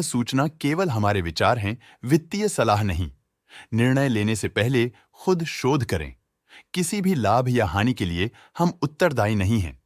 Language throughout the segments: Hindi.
सूचना केवल हमारे विचार हैं, वित्तीय सलाह नहीं। निर्णय लेने से पहले खुद शोध करें। किसी भी लाभ या हानि के लिए हम उत्तरदायी नहीं हैं।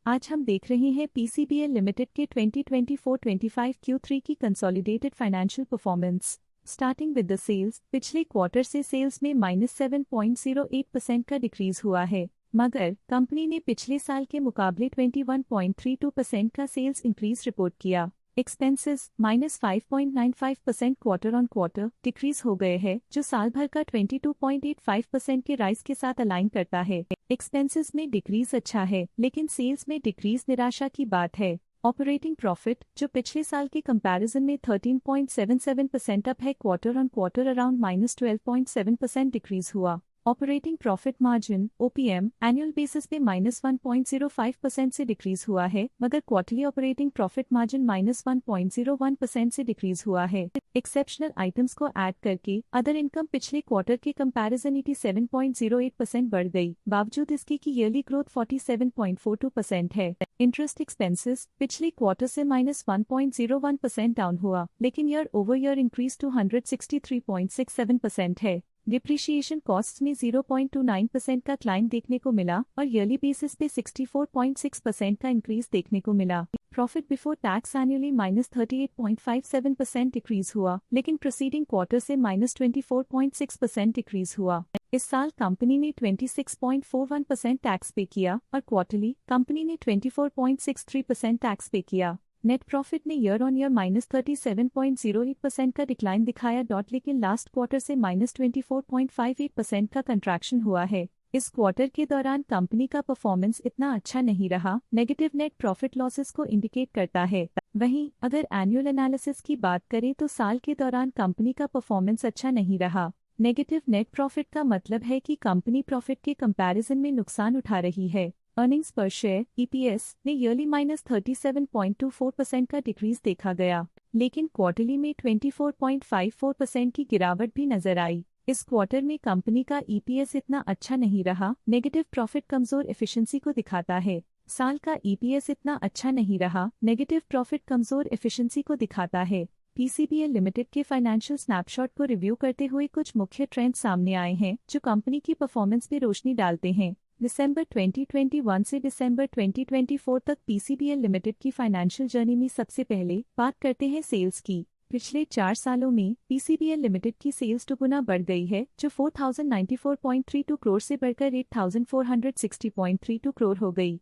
आज हम देख रहे हैं पीसीबीएल लिमिटेड के 2024-25 Q3 की consolidated financial performance. Starting with the sales, पिछले क्वार्टर से सेल्स में -7.08% का डिक्रीज हुआ है, मगर कंपनी ने पिछले साल के मुकाबले 21.32% का सेल्स इंक्रीज रिपोर्ट किया। Expenses -5.95% quarter on quarter decrease हो गए हैं, जो साल भर का 22.85% के राइज के साथ अलाइन करता है। एक्सपेंसेस में डिक्रीज अच्छा है, लेकिन सेल्स में डिक्रीज निराशा की बात है। ऑपरेटिंग प्रॉफिट, जो पिछले साल के कंपैरिजन में 13.77% अप है, quarter on quarter around -12.7% decrease हुआ। Operating profit margin (OPM) annual basis पे -1.05% से डिक्रीज हुआ है, मगर क्वार्टरली ऑपरेटिंग प्रॉफिट मार्जिन -1.01% से डिक्रीज हुआ है। एक्सेप्शनल आइटम्स को ऐड करके अदर इनकम पिछले क्वार्टर के कंपैरिजन 87.08% बढ़ गई, बावजूद इसके की ईयरली ग्रोथ 47.42% है। इंटरेस्ट एक्सपेंसेस पिछले क्वार्टर से -1.01% डाउन हुआ, लेकिन year over year increase to 163.67% है। डिप्रिशिएशन कॉस्ट्स में 0.29% का क्लाइम देखने को मिला और ईयरली बेसिस पे 64.6% का इंक्रीज देखने को मिला। Profit before tax annually -38.57% decrease हुआ, लेकिन प्रीसीडिंग क्वार्टर से -24.6% डिक्रीज हुआ। इस साल कंपनी ने 26.41% टैक्स पे किया और क्वार्टरली कंपनी ने 24.63% टैक्स पे किया। नेट प्रॉफिट ने ईयर ऑन ईयर -37.08% का डिक्लाइन दिखाया, लेकिन लास्ट क्वार्टर से -24.58% का कंट्रैक्शन हुआ है। इस क्वार्टर के दौरान कंपनी का परफॉर्मेंस इतना अच्छा नहीं रहा, नेगेटिव नेट प्रॉफिट लॉसेस को इंडिकेट करता है। वहीं अगर एनुअल एनालिसिस की बात करें तो साल के दौरान कंपनी का परफॉर्मेंस अच्छा नहीं रहा। नेगेटिव नेट प्रॉफिट का मतलब है कि कंपनी प्रॉफिट के कंपैरिजन में नुकसान उठा रही है। अर्निंग्स पर शेयर (EPS) ने ईयरली -37.24% का डिक्रीज देखा गया, लेकिन क्वार्टरली में 24.54% की गिरावट भी नजर आई। इस क्वार्टर में कंपनी का EPS इतना अच्छा नहीं रहा, नेगेटिव प्रॉफिट कमजोर एफिशिएंसी को दिखाता है। साल का EPS इतना अच्छा नहीं रहा, नेगेटिव प्रॉफिट कमजोर एफिशिएंसी को दिखाता है। पीसीबीएल लिमिटेड के फाइनेंशियल स्नैपशॉट को रिव्यू करते हुए कुछ मुख्य ट्रेंड सामने आए हैं, जो कंपनी की परफॉर्मेंस पे रोशनी डालते हैं। दिसंबर 2021 से दिसंबर 2024 तक पीसीबीएल लिमिटेड की फाइनेंशियल जर्नी में सबसे पहले बात करते हैं सेल्स की। पिछले 4 सालों में पीसीबीएल लिमिटेड की सेल्स 2 गुना बढ़ गई है, जो 4094.32 करोड़ से बढ़कर 8460.32 करोड़ हो गई।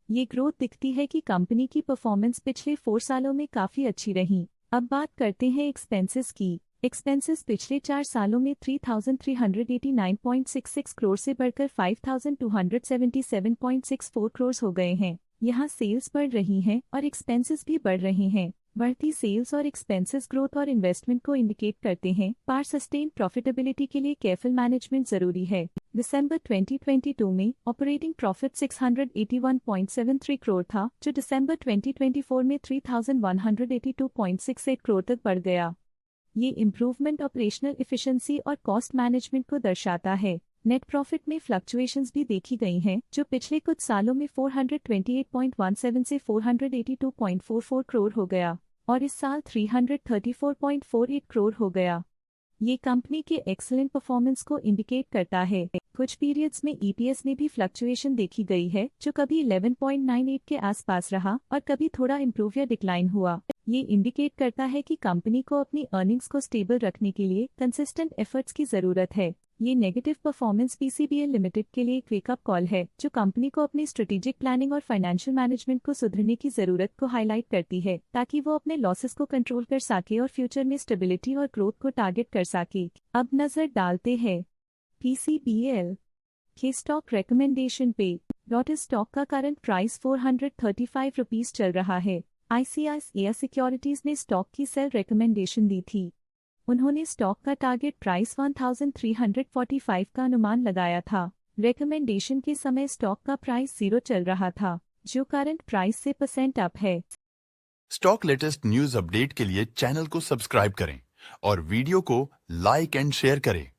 ये ग्रोथ दिखती है कि कंपनी की परफॉर्मेंस पिछले 4 सालों में काफी अच्छी रही। अब बात करते हैं एक्सपेंसेस की। एक्सपेंसेस पिछले 4 सालों में 3389.66 करोड़ से बढ़कर 5277.64 करोड़ हो गए हैं। यहाँ सेल्स बढ़ रही हैं और एक्सपेंसेस भी बढ़ रहे हैं। बढ़ती सेल्स और एक्सपेंसेस ग्रोथ और इन्वेस्टमेंट को इंडिकेट करते हैं, पर सस्टेन प्रॉफिटेबिलिटी के लिए केयरफुल मैनेजमेंट जरूरी है। दिसंबर 2022 में ऑपरेटिंग प्रॉफिट 681.73 करोड़ था, जो दिसंबर 2024 में 3182.68 करोड़ तक बढ़ गया। ये इम्प्रूवमेंट ऑपरेशनल एफिशिएंसी और कॉस्ट मैनेजमेंट को दर्शाता है। नेट प्रॉफिट में फ्लक्चुएशंस भी देखी गई हैं, जो पिछले कुछ सालों में 428.17 से 482.44 करोड़ हो गया और इस साल 334.48 करोड़ हो गया। ये कंपनी के एक्सीलेंट परफॉर्मेंस को इंडिकेट करता है। कुछ पीरियड्स में EPS में भी फ्लक्चुएशन देखी गई है, जो कभी 11.98 के आसपास रहा और कभी थोड़ा इम्प्रूव या डिक्लाइन हुआ। ये इंडिकेट करता है कि कंपनी को अपनी अर्निंग्स को स्टेबल रखने के लिए कंसिस्टेंट एफर्ट्स की जरूरत है। ये नेगेटिव परफॉर्मेंस पीसीबीएल लिमिटेड के लिए एक वेकअप कॉल है, जो कंपनी को अपनी स्ट्रेटेजिक प्लानिंग और फाइनेंशियल मैनेजमेंट को सुधरने की जरूरत को हाईलाइट करती है, ताकि वो अपने लॉसेस को कंट्रोल कर सके और फ्यूचर में स्टेबिलिटी और ग्रोथ को टारगेट कर सके। अब नजर डालते हैं पीसीबीएल के स्टॉक रिकमेंडेशन पे। डॉट स्टॉक का करंट प्राइस 435 रुपीज चल रहा है। ICICI सिक्योरिटीज ने स्टॉक की सेल रिकमेंडेशन दी थी। उन्होंने स्टॉक का टारगेट प्राइस 1345 का अनुमान लगाया था। रिकमेंडेशन के समय स्टॉक का प्राइस 0 चल रहा था, जो करंट प्राइस से % अप है। स्टॉक लेटेस्ट न्यूज अपडेट के लिए चैनल को सब्सक्राइब करें और वीडियो को लाइक एंड शेयर करें।